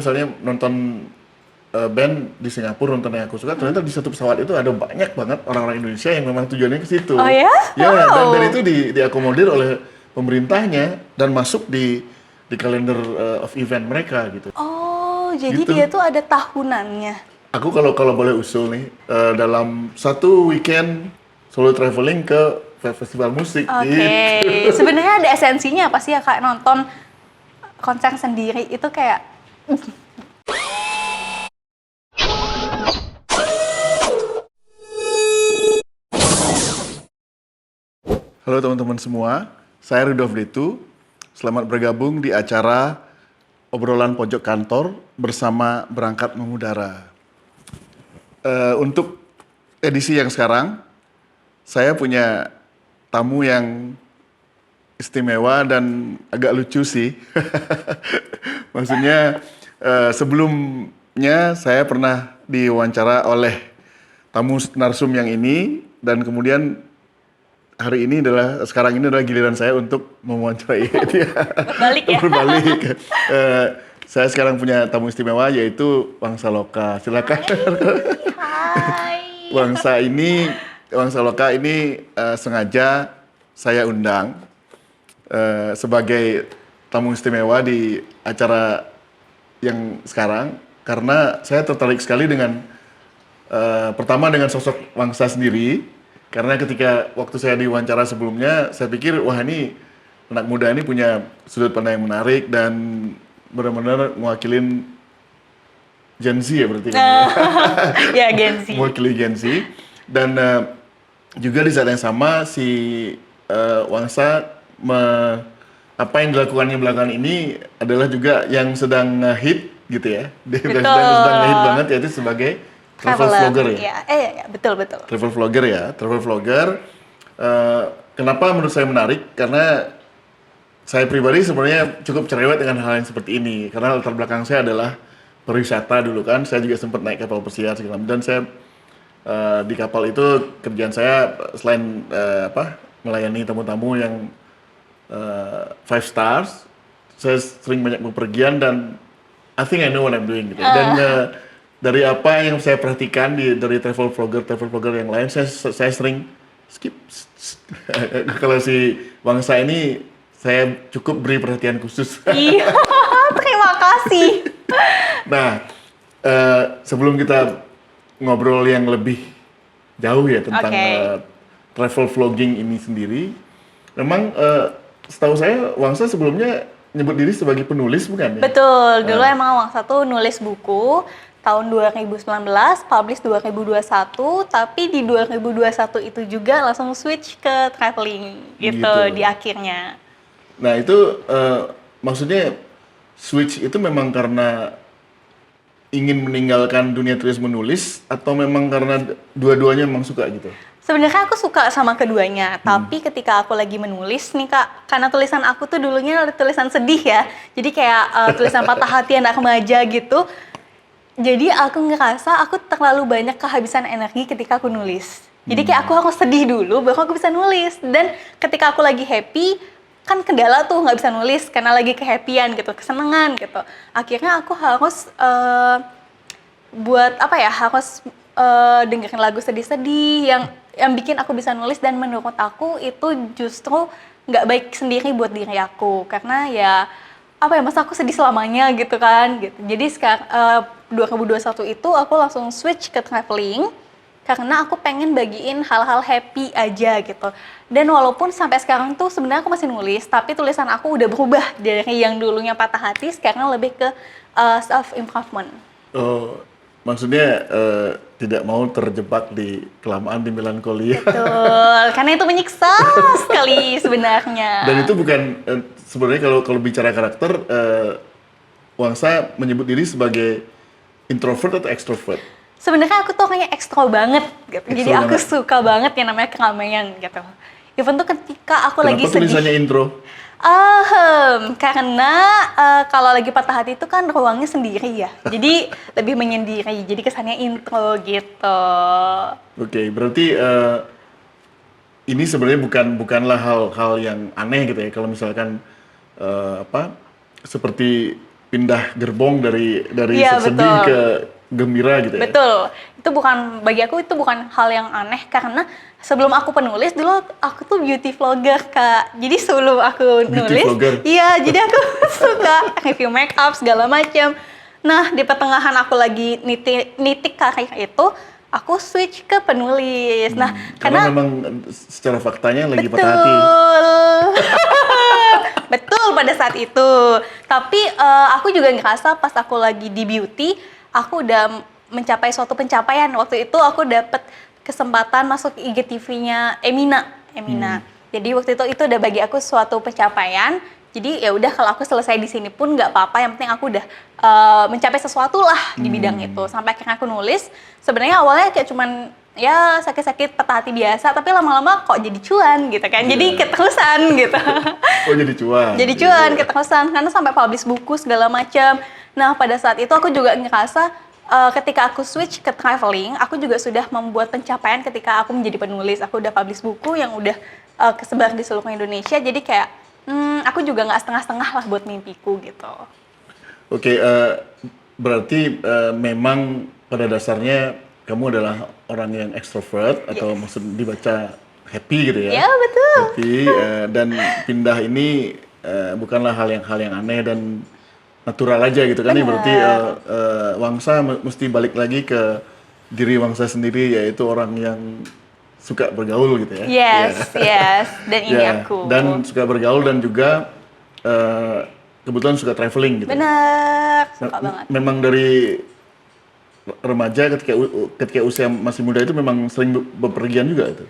misalnya nonton band di Singapura, nonton yang aku suka, ternyata di satu pesawat itu ada banyak banget orang-orang Indonesia yang memang tujuannya ke situ. Oh ya? Ya, Wow. dan itu diakomodir oleh pemerintahnya dan masuk di kalender of event mereka gitu. Oh, jadi Gitu. dia tuh ada tahunannya. Aku kalau boleh usul nih, dalam satu weekend solo traveling ke festival musik Oke, gitu. sebenarnya ada esensinya apa sih ya Kak nonton konser sendiri itu kayak Halo teman-teman semua, saya Rudolf Detu. Selamat bergabung di acara obrolan pojok kantor bersama Berangkat Mengudara. Untuk edisi yang sekarang, saya punya tamu yang istimewa dan agak lucu sih. Maksudnya sebelumnya saya pernah diwawancara oleh tamu narsum yang ini dan kemudian sekarang ini adalah giliran saya untuk mewawancarai dia. balik ya. Berbalik. Saya sekarang punya tamu istimewa yaitu Wangsa Loka. Silakan. Hai. Wangsa Loka ini sengaja saya undang sebagai tamu istimewa di acara yang sekarang karena saya tertarik sekali dengan pertama dengan sosok Wangsa sendiri. Karena ketika waktu saya diwawancara sebelumnya, saya pikir wah ini anak muda ini punya sudut pandang yang menarik dan benar-benar mewakilin Gen Z ya berarti kan? Ya Gen Z. Mewakili Gen Z. Dan juga di saat yang sama si Wangsa apa yang dilakukannya belakangan ini adalah juga yang sedang hit gitu ya. Dia sedang hit banget yaitu sebagai travel vlogger ya. Ya, betul. Travel vlogger ya, travel vlogger. Kenapa menurut saya menarik? Karena saya pribadi sebenarnya cukup cerewet dengan hal yang seperti ini. Karena latar belakang saya adalah pariwisata dulu kan. Saya juga sempat naik kapal pesiar segala macam. Dan saya di kapal itu kerjaan saya selain melayani tamu-tamu yang 5 stars, saya sering banyak bepergian dan I think I know what I'm doing gitu. Dan dari apa yang saya perhatikan dari travel vlogger yang lain, saya sering skip. Kalau si Wangsa ini saya cukup beri perhatian khusus. Iya, terima kasih. Nah, sebelum kita ngobrol yang lebih jauh ya tentang travel vlogging ini sendiri, memang setahu saya Wangsa sebelumnya nyebut diri sebagai penulis bukan ya? Betul, dulu emang Wangsa tuh nulis buku tahun 2019, publish 2021, tapi di 2021 itu juga langsung switch ke traveling gitu di akhirnya. Nah itu maksudnya switch itu memang karena ingin meninggalkan dunia tulis menulis atau memang karena dua-duanya memang suka gitu? Sebenarnya aku suka sama keduanya, tapi ketika aku lagi menulis nih Kak, karena tulisan aku tuh dulunya tulisan sedih ya, jadi kayak tulisan patah hati anak remaja gitu. Jadi aku ngerasa aku terlalu banyak kehabisan energi ketika aku nulis. Jadi kayak aku harus sedih dulu baru aku bisa nulis. Dan ketika aku lagi happy, kan kendala tuh nggak bisa nulis karena lagi kehappyan gitu, kesenangan gitu. Akhirnya aku harus harus dengerin lagu sedih-sedih yang bikin aku bisa nulis, dan menurut aku itu justru nggak baik sendiri buat diri aku karena masa aku sedih selamanya gitu kan gitu. Jadi sekarang 2021 itu aku langsung switch ke traveling karena aku pengen bagiin hal-hal happy aja gitu. Dan walaupun sampai sekarang tuh sebenarnya aku masih nulis, tapi tulisan aku udah berubah dari yang dulunya patah hati sekarang lebih ke self improvement. Oh, maksudnya tidak mau terjebak di kelamaan di melankolia. Betul, karena itu menyiksa sekali sebenarnya. Dan itu bukan sebenarnya kalau bicara karakter, Wangsa menyebut diri sebagai introvert atau extrovert? Sebenarnya aku tuh orangnya ekstro banget gitu. Jadi aku suka banget yang namanya keramaian gitu. Even tuh ketika aku lagi sedih. Kenapa tulisannya intro? Karena kalau lagi patah hati itu kan ruangnya sendiri ya. Jadi lebih menyendiri. Jadi kesannya intro gitu. Oke, berarti ini sebenarnya bukanlah hal-hal yang aneh gitu ya. Kalau misalkan seperti pindah gerbong dari Iya, sedih betul. ke gembira gitu ya. Betul. Itu bukan, bagi aku itu bukan hal yang aneh karena sebelum aku penulis dulu aku tuh beauty vlogger, Kak. Jadi sebelum aku Beauty nulis, vlogger. iya, jadi aku suka review make up segala macam. Nah, di pertengahan aku lagi nitik karir itu, aku switch ke penulis. Nah, Karena karena memang secara faktanya lagi patah hati. betul. Betul pada saat itu. Tapi aku juga ngerasa pas aku lagi di beauty, aku udah mencapai suatu pencapaian. Waktu itu aku dapet kesempatan masuk IGTV-nya Emina. Jadi waktu itu udah bagi aku suatu pencapaian. Jadi ya udah kalau aku selesai di sini pun nggak apa-apa. Yang penting aku udah mencapai sesuatu lah di bidang itu. Sampai akhirnya aku nulis. Sebenarnya awalnya kayak cuman ya sakit-sakit patah hati biasa, tapi lama-lama kok jadi cuan gitu kan. Jadi keterusan gitu. Oh jadi cuan. Jadi cuan, keterusan karena sampai publish buku segala macam. Nah, pada saat itu aku juga ngerasa ketika aku switch ke traveling, aku juga sudah membuat pencapaian ketika aku menjadi penulis. Aku udah publish buku yang udah kesebar di seluruh Indonesia. Jadi kayak aku juga nggak setengah-setengah lah buat mimpiku gitu. Oke, berarti memang pada dasarnya kamu adalah orang yang extrovert atau maksud dibaca happy gitu ya? Ya, betul. Happy dan pindah ini bukanlah hal yang aneh dan natural aja gitu kan ya? Berarti Wangsa mesti balik lagi ke diri Wangsa sendiri, yaitu orang yang suka bergaul gitu ya? Yes. Dan ini Ya, aku. dan suka bergaul dan juga kebetulan suka traveling gitu. Bener, suka banget. Memang dari remaja ketika usia masih muda itu memang sering bepergian juga itu.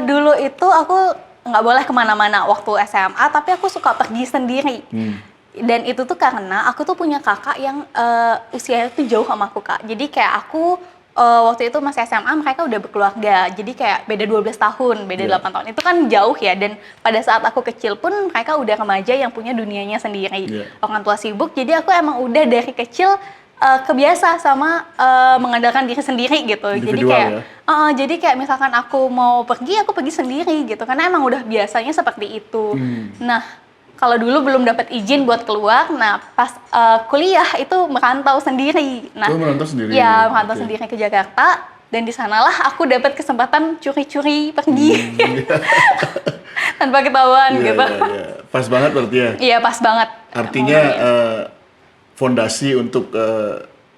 Dulu itu aku nggak boleh kemana-mana waktu SMA, tapi aku suka pergi sendiri. Dan itu tuh karena aku tuh punya kakak yang usianya tuh jauh sama aku, Kak. Jadi kayak aku waktu itu masih SMA, mereka udah berkeluarga. Jadi kayak beda 12 tahun, beda 8 tahun. Itu kan jauh ya. Dan pada saat aku kecil pun mereka udah remaja yang punya dunianya sendiri. Orang tua sibuk, jadi aku emang udah dari kecil kebiasa sama mengandalkan diri sendiri gitu. Jadi kayak jadi kayak misalkan aku mau pergi, aku pergi sendiri gitu. Karena emang udah biasanya seperti itu. Nah, kalau dulu belum dapat izin buat keluar, nah pas kuliah itu merantau sendiri. Nah, merantau sendiri. Ya, merantau sendiri ke Jakarta, dan di sanalah aku dapat kesempatan curi-curi pergi tanpa ketahuan gitu. Iya. Pas banget berarti ya. Iya, pas banget. Artinya fondasi untuk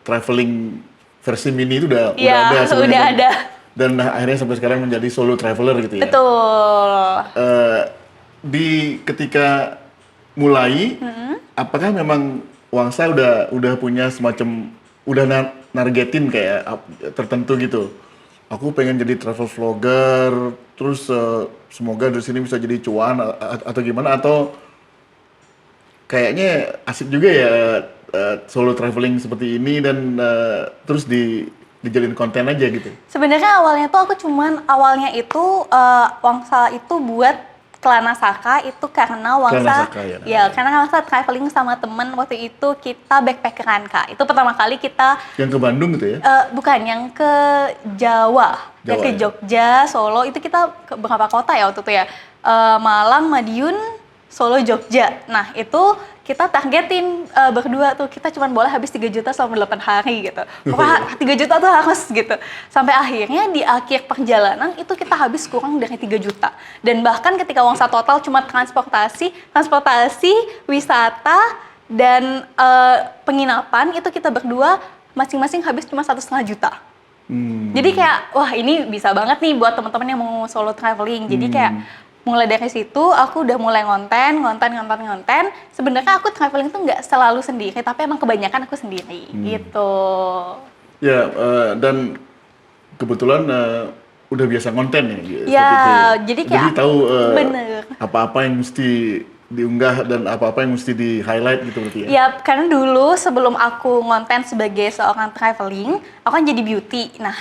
traveling versi mini itu udah ada sebenarnya. Udah ada. Dan akhirnya sampai sekarang menjadi solo traveler gitu ya. Betul. Ketika mulai, apakah memang Wangsa udah punya semacam nargetin kayak tertentu gitu? Aku pengen jadi travel vlogger, terus semoga dari sini bisa jadi cuan atau gimana, atau kayaknya asik juga ya solo traveling seperti ini dan terus dijadiin konten aja gitu. Sebenarnya awalnya tuh aku awalnya itu Wangsa itu buat Kelana Saka itu karena Wangsa karena Wangsa traveling sama temen waktu itu, kita backpackeran, Kak. Itu pertama kali kita yang ke Bandung gitu ya? Bukan, yang ke Jawa. Yang ke Jogja, Solo, itu kita ke beberapa kota ya waktu itu ya. Malang, Madiun, Solo, Jogja. Nah, itu kita targetin berdua tuh, kita cuma boleh habis 3 juta selama 8 hari gitu. Pokoknya 3 juta tuh harus gitu. Sampai akhirnya di akhir perjalanan itu kita habis kurang dari 3 juta. Dan bahkan ketika Wangsa total cuma transportasi, wisata, dan penginapan, itu kita berdua masing-masing habis cuma 1,5 juta. Jadi kayak, wah ini bisa banget nih buat teman-teman yang mau solo traveling. Jadi kayak mulai dari situ aku udah mulai ngonten. Sebenarnya aku traveling tuh nggak selalu sendiri, tapi emang kebanyakan aku sendiri gitu. Ya, dan kebetulan udah biasa konten ya. Ya, jadi kayak tahu bener. apa-apa yang mesti diunggah dan apa-apa yang mesti di highlight gitu berarti ya. Ya, karena dulu sebelum aku ngonten sebagai seorang traveling, aku kan jadi beauty. Nah,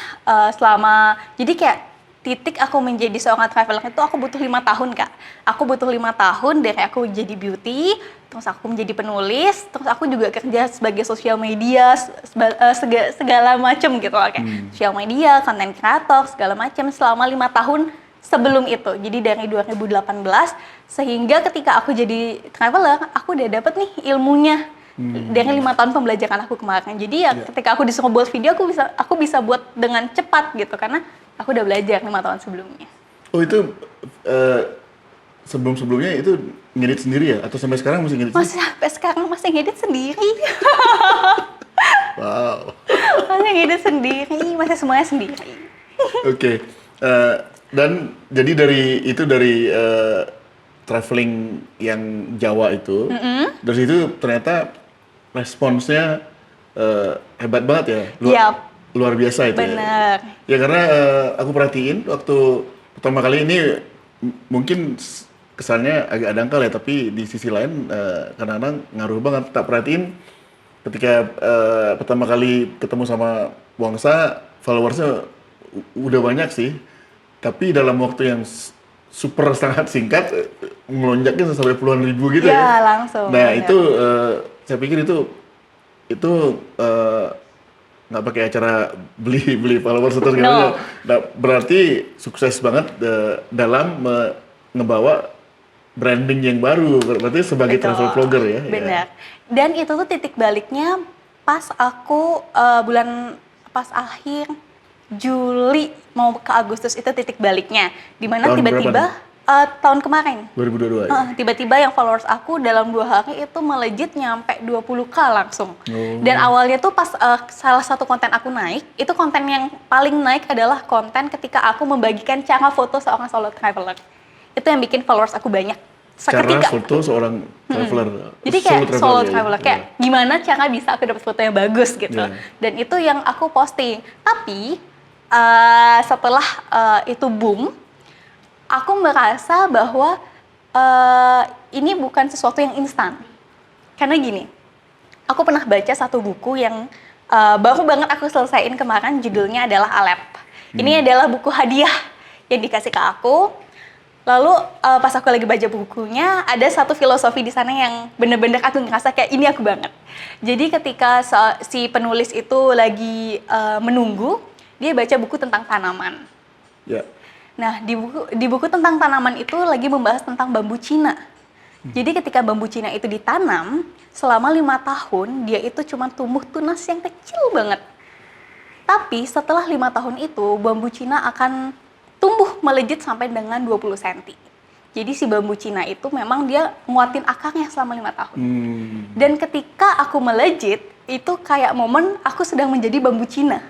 jadi kayak titik aku menjadi seorang traveler itu aku butuh 5 tahun, Kak. Aku butuh 5 tahun dari aku jadi beauty, terus aku menjadi penulis, terus aku juga kerja sebagai social media, segala macam gitu loh, kayak social media, content creator, segala macam selama 5 tahun sebelum itu. Jadi dari 2018, sehingga ketika aku jadi traveler, aku udah dapet nih ilmunya. Dari 5 tahun pembelajaran aku kemarin. Jadi ya ketika aku disuruh buat video, aku bisa buat dengan cepat gitu karena aku udah belajar 5 tahun sebelumnya. Oh itu sebelum-sebelumnya itu ngedit sendiri ya? Atau sampai sekarang masih ngedit? Masih sampai sekarang masih ngedit sendiri. Wow. Masih ngedit sendiri, masih semuanya sendiri. Oke. Dan jadi dari traveling yang Jawa itu, dari situ ternyata responsnya hebat banget ya, Yap. luar biasa itu. Bener. Ya karena aku perhatiin waktu pertama kali ini mungkin kesannya agak dangkal ya, tapi di sisi lain kadang-kadang ngaruh banget. Tak perhatiin ketika pertama kali ketemu sama Wangsa, followersnya udah banyak sih, tapi dalam waktu yang super sangat singkat melonjaknya sampai puluhan ribu gitu ya. Ya, langsung. Nah bener. itu saya pikir itu nggak pakai acara beli followers atau segala macam. Nah, berarti sukses banget dalam ngebawa branding yang baru. Berarti sebagai Betul. travel vlogger ya. Benar. Dan itu tuh titik baliknya pas aku pas akhir Juli mau ke Agustus, itu titik baliknya. Dimana Tahun tiba-tiba tahun kemarin. 2022 ya. Tiba-tiba yang followers aku dalam 2 hari itu melejit nyampe 20K langsung. Oh. Dan awalnya tuh pas salah satu konten aku naik, itu konten yang paling naik adalah konten ketika aku membagikan cara foto seorang solo traveler. Itu yang bikin followers aku banyak. Cara foto seorang traveler. Jadi kayak solo ya. traveler, kayak gimana cara bisa aku dapat foto yang bagus gitu. Yeah. Dan itu yang aku posting. Tapi setelah itu boom, aku merasa bahwa ini bukan sesuatu yang instan. Karena gini, aku pernah baca satu buku yang baru banget aku selesaiin kemarin, judulnya adalah Alep. Ini adalah buku hadiah yang dikasih ke aku. Lalu pas aku lagi baca bukunya, ada satu filosofi di sana yang bener-bener aku ngerasa kayak ini aku banget. Jadi ketika si penulis itu lagi menunggu, dia baca buku tentang tanaman. Ya. Nah, di buku tentang tanaman itu lagi membahas tentang bambu Cina. Jadi ketika bambu Cina itu ditanam, selama 5 tahun, dia itu cuma tumbuh tunas yang kecil banget. Tapi setelah 5 tahun itu, bambu Cina akan tumbuh melejit sampai dengan 20 cm. Jadi si bambu Cina itu memang dia nguatin akarnya selama 5 tahun. Dan ketika aku melejit, itu kayak momen aku sedang menjadi bambu Cina.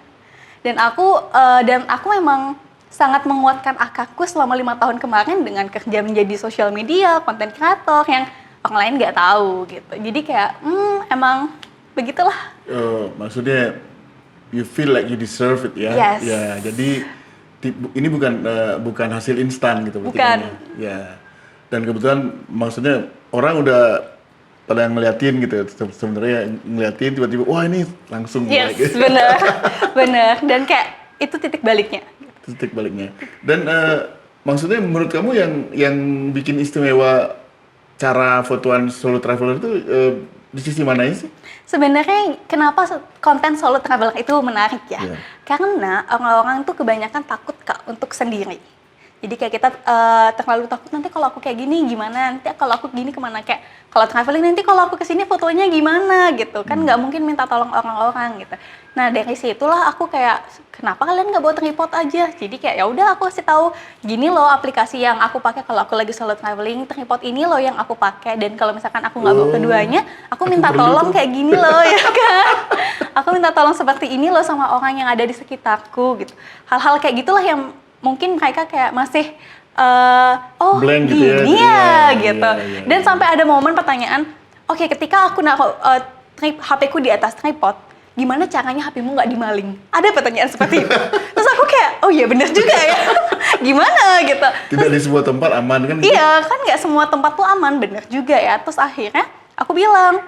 Dan aku memang sangat menguatkan akarku selama 5 tahun kemarin dengan kerja menjadi social media, konten kreator yang orang lain nggak tahu gitu. Jadi kayak emang begitulah. Maksudnya you feel like you deserve it ya. Yes. Ya, jadi ini bukan hasil instan gitu. Bukan. Ya. Dan kebetulan maksudnya orang udah pada ngeliatin gitu. Sebenarnya ngeliatin tiba-tiba wah ini langsung. Yes, gitu. bener. Dan kayak itu titik baliknya. Titik baliknya. Dan maksudnya menurut kamu yang bikin istimewa cara fotoan solo traveler itu di sisi mananya sih? Sebenarnya kenapa konten solo traveler itu menarik ya? Yeah. Karena orang-orang tuh kebanyakan takut Kak untuk sendiri. Jadi kayak kita terlalu takut nanti kalau aku kayak gini gimana, nanti kalau aku gini kemana, kayak kalau traveling nanti kalau aku kesini fotonya gimana gitu kan, nggak mungkin minta tolong orang-orang gitu. Nah dari situlah aku kayak kenapa kalian nggak bawa tripod aja? Jadi kayak ya udah aku kasih tahu gini loh aplikasi yang aku pakai kalau aku lagi solo traveling, tripod ini loh yang aku pakai, dan kalau misalkan aku nggak bawa keduanya, aku minta tolong kayak gini loh ya kan. Aku minta tolong seperti ini loh sama orang yang ada di sekitarku gitu. Hal-hal kayak gitulah yang mungkin mereka kayak masih oh blank gini gitu ya ya. gitu. Dan sampai ada momen pertanyaan, oke, ketika aku naruh HP-ku di atas tripod, gimana caranya HP-mu nggak dimaling? Ada pertanyaan seperti itu. Terus aku kayak, oh iya bener juga ya. Gimana gitu. Tidak di sebuah tempat aman kan? Iya, kan nggak semua tempat tuh aman, bener juga ya. Terus akhirnya aku bilang,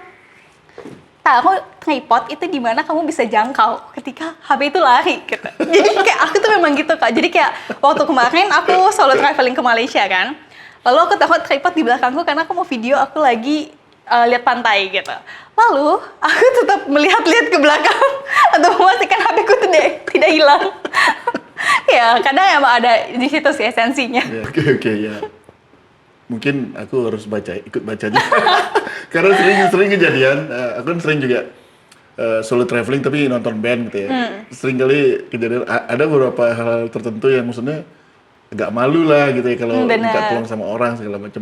taruh tripod itu di mana kamu bisa jangkau ketika HP itu lari gitu. Jadi kayak aku tuh memang gitu Kak. Jadi kayak waktu kemarin aku solo traveling ke Malaysia kan. Lalu aku taruh tripod di belakangku karena aku mau video aku lagi lihat pantai gitu. Lalu aku tetap melihat-lihat ke belakang untuk memastikan HP-ku tidak hilang. Ya, kadang emang ada di situ sih esensinya. Oke, ya. mungkin aku harus ikut baca juga. Karena sering kejadian, aku kan sering juga solo traveling tapi nonton band gitu ya. Sering kali kejadian, ada beberapa hal tertentu yang maksudnya agak malu lah gitu ya kalau minta tolong sama orang segala macam,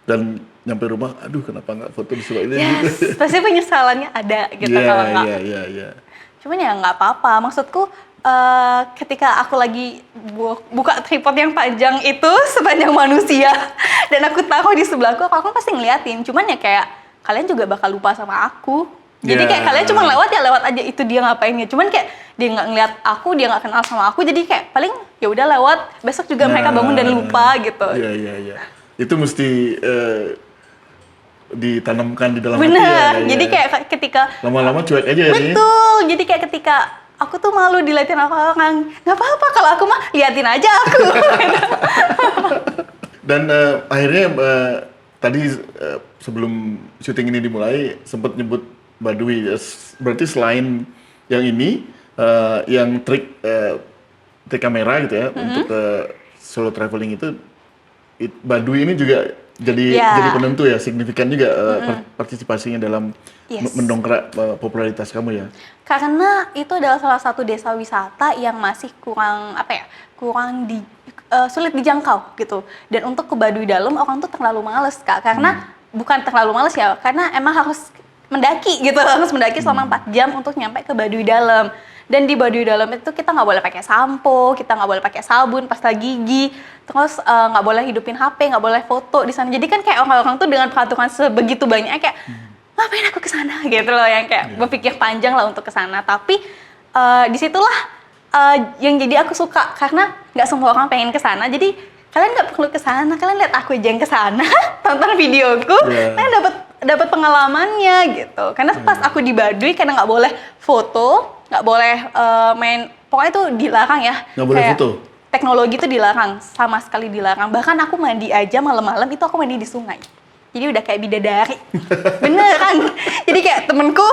dan nyampe rumah, aduh kenapa nggak foto di sebelah ini gitu. Pasti penyesalannya ada gitu kalau nggak. Iya. Cuman ya nggak apa-apa, maksudku ketika aku lagi buka tripod yang panjang itu sepanjang manusia dan aku taruh di sebelahku, aku pasti ngeliatin. Cuman ya kayak kalian juga bakal lupa sama aku. Jadi kayak kalian cuma lewat aja itu dia ngapainnya. Cuman kayak dia nggak ngeliat aku, dia nggak kenal sama aku. Jadi kayak paling ya udah lewat, besok juga mereka bangun dan lupa gitu. Iya. Itu mesti ditanamkan di dalam hati ya. Bener. Jadi kayak ketika lama-lama cuek aja ya. Betul. Jadi kayak ketika aku tuh malu diliatin orang, nggak apa-apa kalau aku mah liatin aja aku. Dan akhirnya tadi sebelum syuting ini dimulai sempat nyebut Baduy. Berarti selain yang ini, yang trik kamera gitu ya untuk solo traveling itu, Baduy ini juga jadi penentu ya, signifikan juga partisipasinya dalam mendongkrak popularitas kamu ya. Karena itu adalah salah satu desa wisata yang masih sulit dijangkau gitu. Dan untuk ke Baduy Dalam orang tuh terlalu males Kak, karena bukan terlalu males ya, karena emang harus mendaki gitu, harus mendaki selama 4 jam untuk nyampe ke Baduy Dalam. Dan di Baduy Dalam itu kita nggak boleh pakai sampo, kita nggak boleh pakai sabun, pasta gigi, terus nggak boleh hidupin HP, nggak boleh foto di sana. Jadi kan kayak orang-orang tuh dengan peraturan sebegitu banyak kayak ngapain aku ke sana gitu loh, yang kayak berpikir panjang lah untuk ke sana. Tapi disitulah yang jadi aku suka, karena nggak semua orang pengen ke sana. Jadi kalian nggak perlu ke sana, kalian lihat aku aja yang ke sana, tonton videoku, kalian dapat pengalamannya gitu. Karena pas aku di Baduy karena nggak boleh foto, nggak boleh main, pokoknya itu dilarang ya. Nggak boleh foto? Teknologi itu dilarang, sama sekali dilarang. Bahkan aku mandi aja malam-malam itu aku mandi di sungai. Jadi udah kayak bidadari. Beneran. Jadi kayak temenku,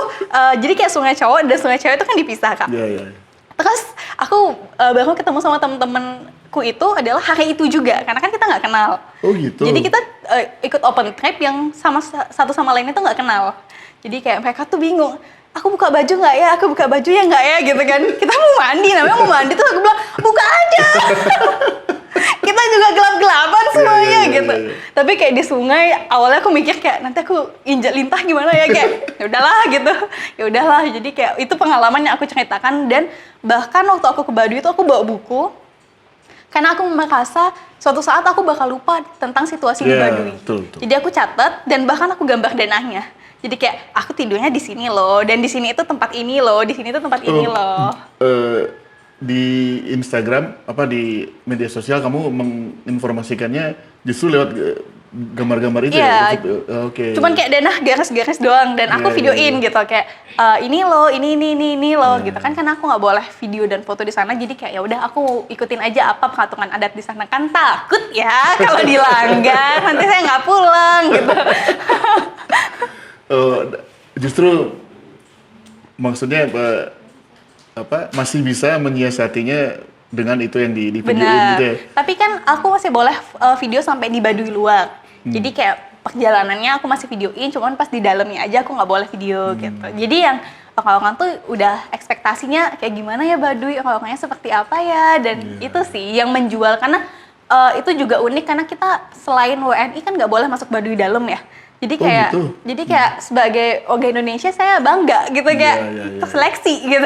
jadi kayak sungai cowok dan sungai cewek itu kan dipisah Kak. Iya. Terus aku baru ketemu sama temen-temenku itu adalah hari itu juga, karena kan kita nggak kenal. Oh gitu. Jadi kita ikut open trip yang satu sama lainnya tuh nggak kenal. Jadi kayak mereka tuh bingung, aku buka baju nggak ya, aku buka baju ya nggak ya gitu kan. Kita mau mandi, namanya mau mandi tuh aku bilang buka aja. Kita juga gelap-gelapan semuanya gitu. Tapi kayak di sungai awalnya aku mikir kayak nanti aku injak lintah gimana ya, kayak ya udahlah gitu. Ya udahlah, jadi kayak itu pengalaman yang aku ceritakan. Dan bahkan waktu aku ke Baduy itu aku bawa buku karena aku merasa suatu saat aku bakal lupa tentang situasi di Baduy. Betul. Jadi aku catat dan bahkan aku gambar denahnya. Jadi kayak aku tidurnya di sini loh, dan di sini itu tempat ini loh, di sini itu tempat ini loh. Di Instagram di media sosial kamu menginformasikannya justru lewat gambar-gambar itu ya? Oke. Cuman kayak denah garis-garis doang, dan aku videoin gitu kayak ini loh, ini loh gitu kan, karena aku nggak boleh video dan foto di sana. Jadi kayak ya udah aku ikutin aja apa peraturan adat di sana, kan takut ya kalau dilanggar nanti saya nggak pulang gitu. Justru maksudnya masih bisa menyiasatinya dengan itu yang di videoin gitu ya. Tapi kan aku masih boleh video sampai di Baduy luar. Jadi kayak perjalanannya aku masih videoin, cuman pas di dalamnya aja aku nggak boleh video gitu. Jadi yang orang-orang tuh udah ekspektasinya kayak gimana ya Baduy, orang-orangnya seperti apa ya, dan itu sih yang menjual. Karena itu juga unik karena kita selain WNI kan nggak boleh masuk Baduy Dalam ya. Jadi kayak, sebagai warga Indonesia saya bangga gitu, kayak terseleksi gitu.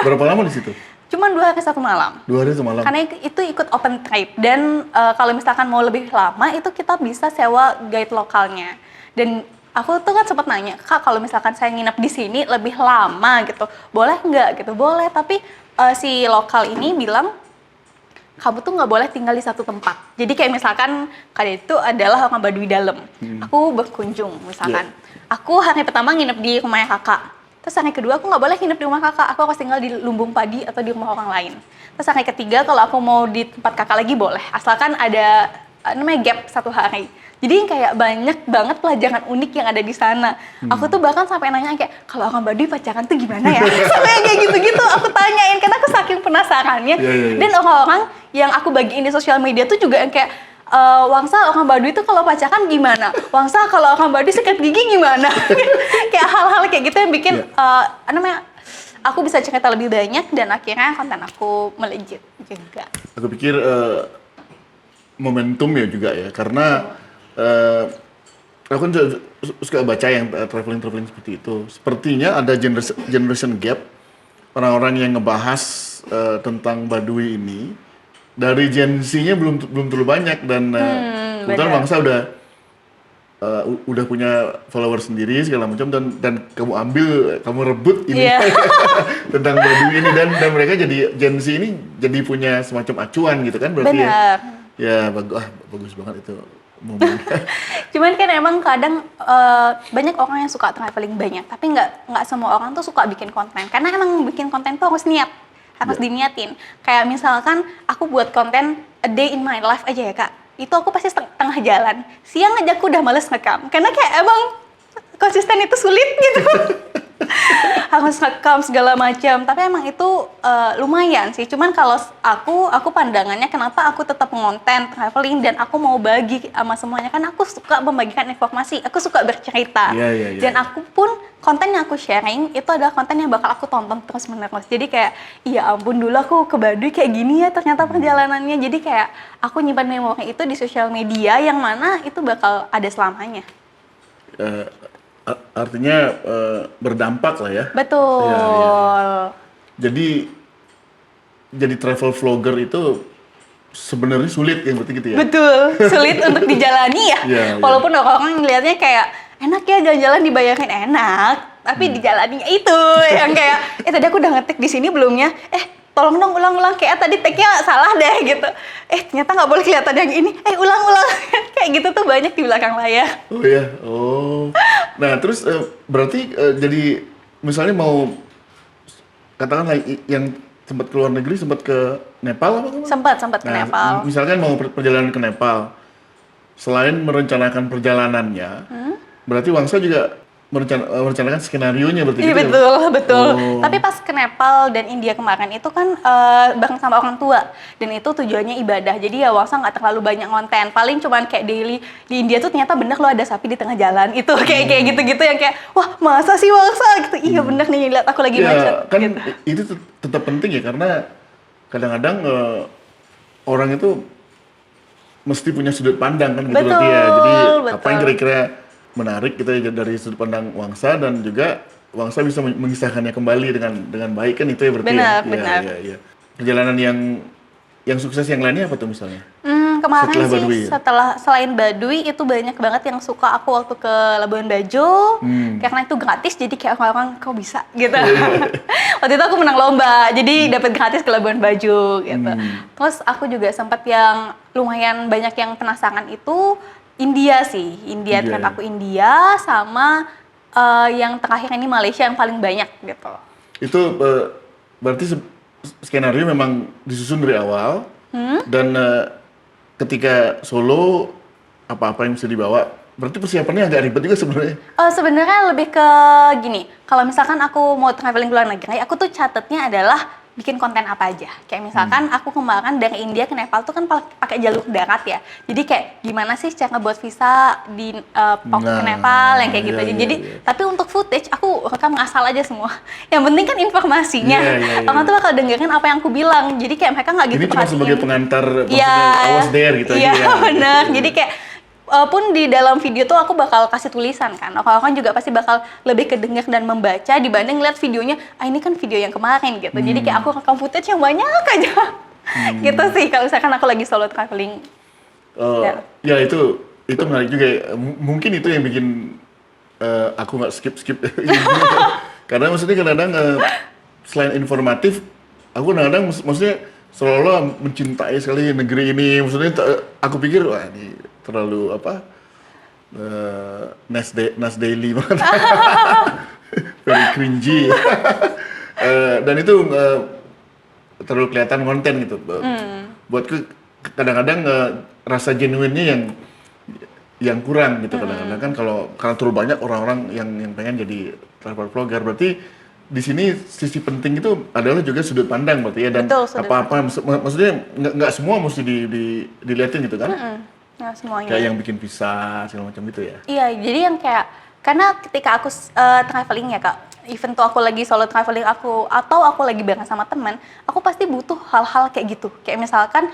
Berapa lama di situ? Cuma 2 hari 1 malam. 2 hari 1 malam. Karena itu ikut open trip, dan kalau misalkan mau lebih lama itu kita bisa sewa guide lokalnya. Dan aku tuh kan sempat nanya, Kak kalau misalkan saya nginep di sini lebih lama gitu, boleh nggak gitu? Boleh, tapi si lokal ini bilang kamu tuh nggak boleh tinggal di satu tempat. Jadi kayak misalkan kalian itu adalah orang Baduy Dalam. Aku berkunjung misalkan. Aku hari pertama nginep di rumahnya kakak. Terus hari kedua aku nggak boleh nginep di rumah kakak. Aku harus tinggal di lumbung padi atau di rumah orang lain. Terus hari ketiga kalau aku mau di tempat kakak lagi boleh. Asalkan ada namanya gap 1 hari. Jadi kayak banyak banget pelajaran unik yang ada di sana. Aku tuh bahkan sampai nanya kayak, kalau orang Baduy pacaran tuh gimana ya? Sampai kayak gitu-gitu aku tanyain, karena aku saking penasarannya. Dan orang-orang yang aku bagiin di sosial media tuh juga yang kayak, Wangsa orang Baduy itu kalau pacaran gimana? Wangsa kalau orang Baduy sikat gigi gimana? Kayak hal-hal kayak gitu yang bikin aku bisa cerita lebih banyak dan akhirnya konten aku melejit juga. Aku pikir momentum ya juga ya, karena aku kan suka baca yang traveling seperti itu. Sepertinya ada generation gap, orang-orang yang ngebahas tentang Baduy ini dari Gen Z-nya belum terlalu banyak, dan kebetulan benar. Wangsa udah punya follower sendiri segala macam, dan kamu rebut ini Iya. tentang Baduy ini, dan mereka jadi Gen Z ini jadi punya semacam acuan gitu kan, berarti Benar. ya bagus banget itu momen. Cuman kan emang kadang banyak orang yang suka traveling banyak, tapi nggak semua orang tuh suka bikin konten. Karena emang bikin konten tuh harus niat, harus diniatin. Kayak misalkan aku buat konten a day in my life aja ya kak, itu aku pasti tengah jalan. Siang aja aku udah males ngerekam, karena kayak emang konsisten itu sulit gitu. Harus ngerekam segala macam, tapi emang itu lumayan sih. Cuman kalau aku pandangannya kenapa aku tetap ngonten traveling dan aku mau bagi sama semuanya, kan aku suka membagikan informasi, aku suka bercerita. Iya. Dan aku pun konten yang aku sharing itu adalah konten yang bakal aku tonton terus menerus. Jadi kayak ya ampun, dulu aku ke Baduy kayak gini ya ternyata perjalanannya. Jadi kayak aku nyimpan memori itu di sosial media yang mana itu bakal ada selamanya. Artinya berdampak lah ya. Betul. Iya. Jadi travel vlogger itu sebenarnya sulit ya, berarti gitu ya. Betul, sulit untuk dijalani ya. Iya. Walaupun orang ngelihatnya kayak enak ya jalan-jalan, dibayarin enak, tapi dijalaninya itu yang kayak tadi aku udah ngetik di sini belumnya. Tolong dong ulang-ulang, kayak tadi tag-nya salah deh gitu. Ternyata nggak boleh kelihatan yang ini. Ulang-ulang. Kayak gitu tuh banyak di belakang layar. Oh iya. Oh. Nah, terus berarti jadi misalnya mau katakanlah yang sempat ke luar negeri, sempat ke Nepal apa? Sempat ke Nepal. Misalkan mau perjalanan ke Nepal, selain merencanakan perjalanannya, berarti Wangsa juga merencanakan skenario-nya berarti Iya gitu ya? betul. Oh. Tapi pas ke Nepal dan India kemarin itu kan bareng sama orang tua, dan itu tujuannya ibadah. Jadi ya Wangsa nggak terlalu banyak konten. Paling cuman kayak daily di India tuh ternyata bener loh ada sapi di tengah jalan. Itu kayak gitu-gitu yang kayak wah masa sih Wangsa gitu. Iya bener nih, lihat aku lagi macet. Ya, kan Gitu. itu tetap penting ya, karena kadang-kadang orang itu mesti punya sudut pandang kan gitu Betul, berarti ya. Jadi apa betul. yang kira-kira menarik kita dari sudut pandang Wangsa, dan juga Wangsa bisa mengisahkannya kembali dengan baik kan, itu ya berarti Benar, ya. benar. Iya. Perjalanan yang sukses yang lainnya apa tuh misalnya? Kemarin Setelah sih Baduy ya? selain Baduy itu banyak banget yang suka aku waktu ke Labuan Bajo, karena itu gratis, jadi kayak orang-orang kok bisa gitu. Waktu itu aku menang lomba, jadi dapat gratis ke Labuan Bajo gitu. Terus aku juga sempat yang lumayan banyak yang penasaran itu India sih, India, trip ya. aku India sama yang terakhir ini Malaysia yang paling banyak gitu. Itu berarti skenario memang disusun dari awal, dan ketika solo apa-apa yang bisa dibawa, berarti persiapannya agak ribet juga sebenarnya. Sebenarnya lebih ke gini, kalau misalkan aku mau traveling ke luar negeri, aku tuh catetnya adalah bikin konten apa aja. Kayak misalkan aku kemarin dari India ke Nepal tuh kan pakai jalur darat ya. Jadi kayak gimana sih cara buat visa di ke Nepal yang kayak gitu aja. Jadi tapi untuk footage aku rekam ngasal aja semua. Yang penting kan informasinya. Orang tuh bakal dengerin apa yang aku bilang. Jadi kayak mereka nggak gitu Ini cuma sebagai pengantar, maksudnya Iya. I was there gitu aja ya. Iya benar. Jadi kayak pun di dalam video tuh aku bakal kasih tulisan kan. Orang-orang juga pasti bakal lebih kedenger dan membaca dibanding lihat videonya. Ini kan video yang kemarin gitu. Jadi kayak aku rekam footage yang banyak aja. Gitu sih kalau misalkan aku lagi solo traveling. Ya itu menarik juga ya. Mungkin itu yang bikin aku nggak skip karena maksudnya kadang-kadang selain informatif, aku kadang-kadang maksudnya seolah-olah mencintai sekali negeri ini. Maksudnya aku pikir wah ini terlalu apa, Nas Daily banget. Very cringy. Dan itu terlalu kelihatan konten gitu. Buatku kadang-kadang rasa genuine-nya yang kurang gitu. Kadang-kadang kan karena terlalu banyak orang-orang yang pengen jadi travel vlogger, berarti di sini sisi penting itu adalah juga sudut pandang berarti ya, dan Betul, apa-apa maksudnya nggak semua mesti dilihatin gitu kan. Nah, semuanya. Kayak yang bikin visa segala macam gitu ya. Iya, jadi yang kayak karena ketika aku traveling ya Kak, even tuh aku lagi solo traveling atau aku lagi bareng sama teman, aku pasti butuh hal-hal kayak gitu. Kayak misalkan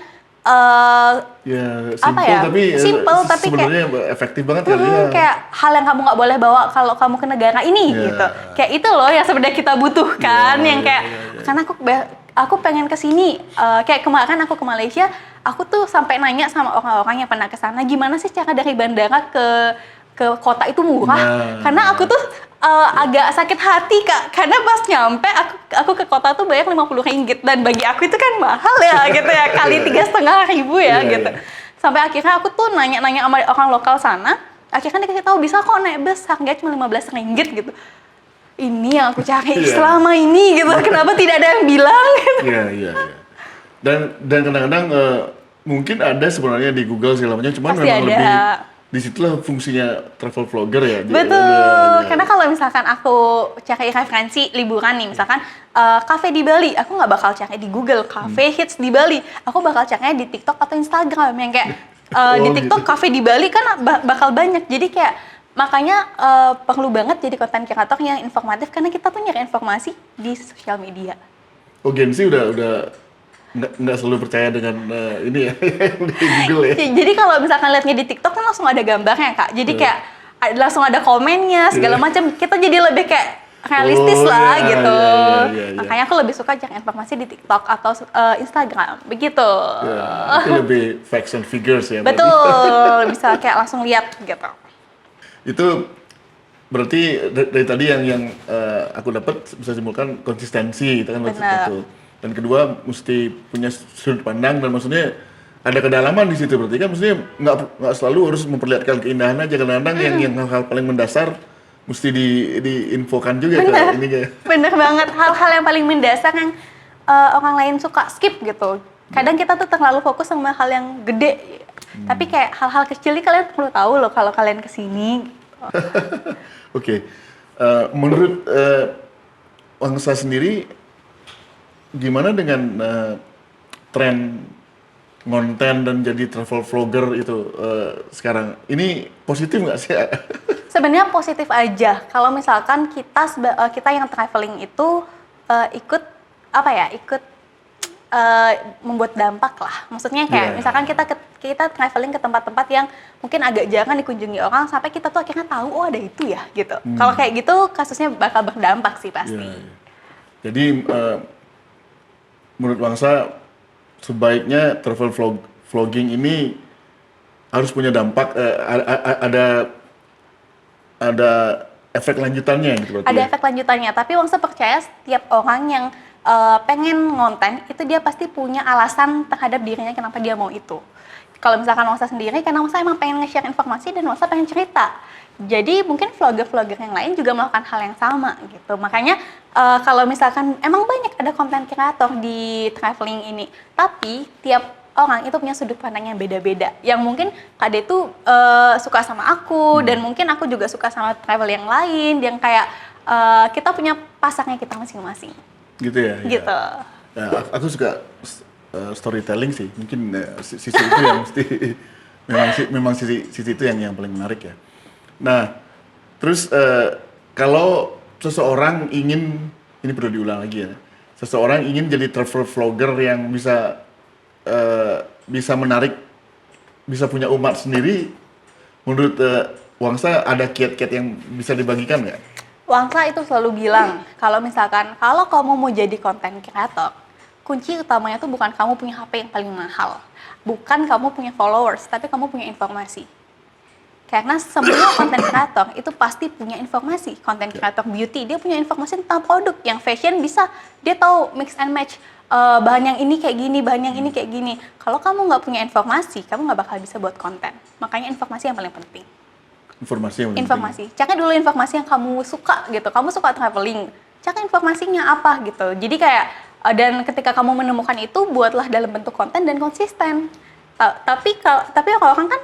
Ya apa simple ya? tapi Simple tapi kayak sebenarnya efektif banget kali ya. kayak hal yang kamu nggak boleh bawa kalau kamu ke negara ini Ya. gitu. Kayak itu loh yang sebenarnya kita butuhkan, Ya, yang kayak ya. karena aku pengen ke sini. Kayak kemarin aku ke Malaysia, aku tuh sampai nanya sama orang-orang yang pernah ke sana, gimana sih cara dari bandara ke kota itu murah? Nah. Karena aku tuh agak sakit hati Kak, karena pas nyampe aku ke kota tuh bayar Rp50 dan bagi aku itu kan mahal ya gitu ya, kali 3.500 ya Iya, gitu. iya. Sampai akhirnya aku tuh nanya-nanya sama orang lokal sana, akhirnya dikasih tahu bisa kok naik bus, harganya cuma Rp15 gitu. Ini yang aku cari Iya. selama ini gitu, kenapa tidak ada yang bilang gitu. Iya, iya, iya. Dan kadang-kadang mungkin ada sebenarnya di Google segala macam, cuman Pasti memang ada. lebih disitulah fungsinya travel vlogger ya. Betul, Iya, iya. karena kalau misalkan aku cari referensi liburan nih, misalkan cafe di Bali, aku nggak bakal cari di Google, cafe hits di Bali, aku bakal carinya di TikTok atau Instagram, yang kayak di Oh, TikTok gitu. cafe di Bali kan bakal banyak, jadi kayak makanya perlu banget jadi konten kreator yang informatif, karena kita tuh nyari informasi di sosial media. Oh, Gen Z udah nggak selalu percaya dengan ini ya di Google ya. Jadi kalau misalkan lihatnya di TikTok kan langsung ada gambarnya Kak. Jadi kayak langsung ada komennya segala Iya. macam. Kita jadi lebih kayak realistis Oh, lah iya, gitu. iya. Makanya aku lebih suka cari informasi di TikTok atau Instagram. Begitu. Ya, itu lebih facts and figures ya. berarti. Betul, bisa kayak langsung lihat gitu. Itu berarti dari tadi yang aku dapat bisa simpulkan konsistensi, itu kan Benar. satu. Dan kedua mesti punya sudut pandang dan maksudnya ada kedalaman di situ, berarti kan maksudnya nggak selalu harus memperlihatkan keindahan aja, kadang-kadang yang hal-hal paling mendasar mesti diinfokan juga ke Benar. ini kayak. Bener banget, hal-hal yang paling mendasar yang orang lain suka skip gitu. Kadang kita tuh terlalu fokus sama hal yang gede. Tapi kayak hal-hal kecil ini kalian perlu tahu loh kalau kalian kesini. Oke. Menurut Wangsa sendiri gimana dengan tren konten dan jadi travel vlogger itu sekarang? Ini positif nggak sih? Sebenarnya positif aja. Kalau misalkan kita yang traveling itu ikut apa ya? Ikut membuat dampak lah. Maksudnya kayak Iya. misalkan kita traveling ke tempat-tempat yang mungkin agak jarang dikunjungi orang sampai kita tuh akhirnya tahu oh ada itu ya gitu. Kalau kayak gitu kasusnya bakal berdampak sih pasti. Iya, iya. Jadi menurut Wangsa sebaiknya travel vlogging ini harus punya dampak, ada efek lanjutannya gitu berarti. Ada Ya? efek lanjutannya, tapi Wangsa percaya setiap orang yang pengen ngonten itu dia pasti punya alasan terhadap dirinya kenapa dia mau itu. Kalau misalkan Wangsa sendiri, karena Wangsa emang pengen nge-share informasi dan Wangsa pengen cerita. Jadi mungkin vlogger-vlogger yang lain juga melakukan hal yang sama gitu. Makanya kalau misalkan emang banyak ada konten kreator di traveling ini, tapi tiap orang itu punya sudut pandang yang beda-beda. Yang mungkin Kak tuh suka sama aku dan mungkin aku juga suka sama travel yang lain yang kayak kita punya pasarnya kita masing-masing. Gitu ya. Ya. Gitu. Ya, aku suka storytelling sih. Mungkin sisi itu yang mesti memang sisi itu yang paling menarik ya. Nah, terus kalau seseorang ingin, ini perlu diulang lagi ya. Seseorang ingin jadi travel vlogger yang bisa menarik, bisa punya umat sendiri. Menurut Wangsa ada kiat-kiat yang bisa dibagikan nggak? Wangsa itu selalu bilang, kalau misalkan kalau kamu mau jadi konten kreator, kunci utamanya tuh bukan kamu punya HP yang paling mahal, bukan kamu punya followers, tapi kamu punya informasi. Karena semua konten kreator itu pasti punya informasi. Konten kreator beauty, dia punya informasi tentang produk. Yang fashion bisa, dia tahu mix and match. Bahan yang ini kayak gini, bahan yang ini kayak gini. Kalau kamu nggak punya informasi, kamu nggak bakal bisa buat konten. Makanya informasi yang paling penting. Informasi yang penting. Informasi. Cari dulu informasi yang kamu suka gitu. Kamu suka traveling, cari informasinya apa gitu. Jadi kayak dan ketika kamu menemukan itu, buatlah dalam bentuk konten dan konsisten. Tapi kalau orang kan